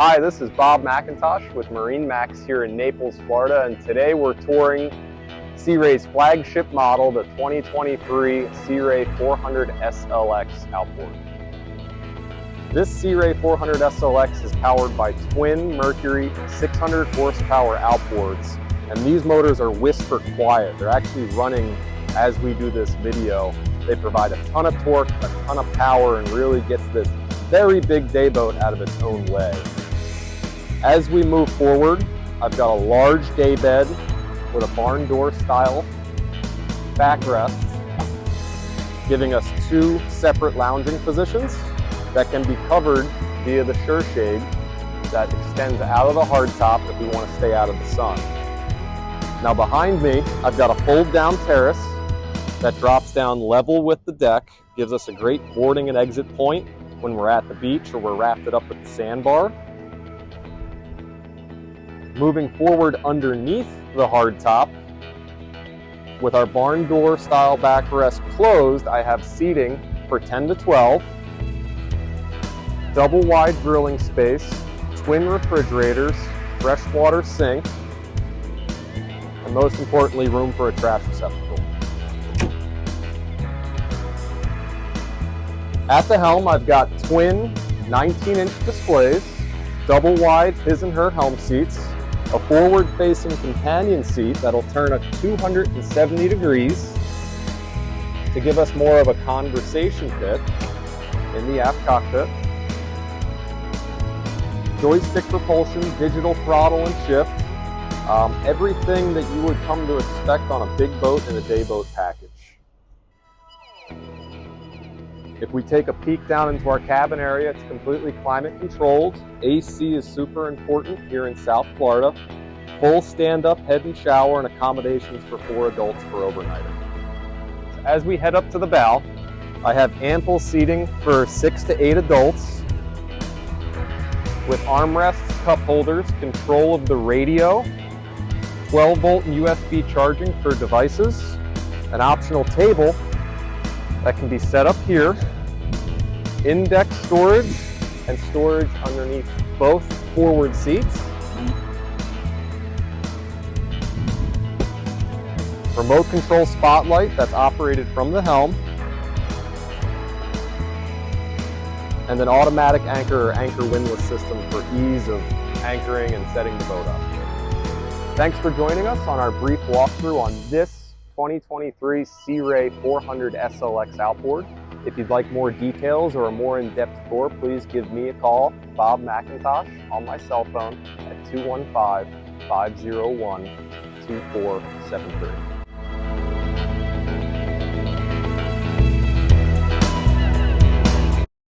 Hi, this is Bob McIntosh with MarineMax here in Naples, Florida, and today we're touring Sea Ray's flagship model, the 2023 Sea Ray 400 SLX outboard. This Sea Ray 400 SLX is powered by twin Mercury 600 horsepower outboards, and these motors are whisper quiet. They're actually running as we do this video. They provide a ton of torque, a ton of power, and really gets this very big day boat out of its own way. As we move forward, I've got a large day bed with a barn door style backrest, giving us two separate lounging positions that can be covered via the sure shade that extends out of the hardtop if we want to stay out of the sun. Now behind me, I've got a fold down terrace that drops down level with the deck, gives us a great boarding and exit point when we're at the beach or we're rafted up at the sandbar. Moving forward underneath the hardtop, with our barn door style backrest closed, I have seating for 10 to 12, double wide grilling space, twin refrigerators, freshwater sink, and most importantly, room for a trash receptacle. At the helm, I've got twin 19-inch displays, double wide his and her helm seats, a forward-facing companion seat that'll turn at 270 degrees to give us more of a conversation pit in the aft cockpit. Joystick propulsion, digital throttle and shift, everything that you would come to expect on a big boat in a day boat package. If we take a peek down into our cabin area, it's completely climate controlled. AC is super important here in South Florida. Full stand-up head and shower and accommodations for 4 adults for overnighting. So as we head up to the bow, I have ample seating for 6 to 8 adults with armrests, cup holders, control of the radio, 12-volt and USB charging for devices, an optional table that can be set up here, in-deck storage, and storage underneath both forward seats. Remote control spotlight that's operated from the helm, and an automatic anchor or anchor windless system for ease of anchoring and setting the boat up. Thanks for joining us on our brief walkthrough on this 2023 Sea Ray 400 SLX outboard. If you'd like more details or a more in-depth tour, please give me a call, Bob McIntosh, on my cell phone at 215-501-2473.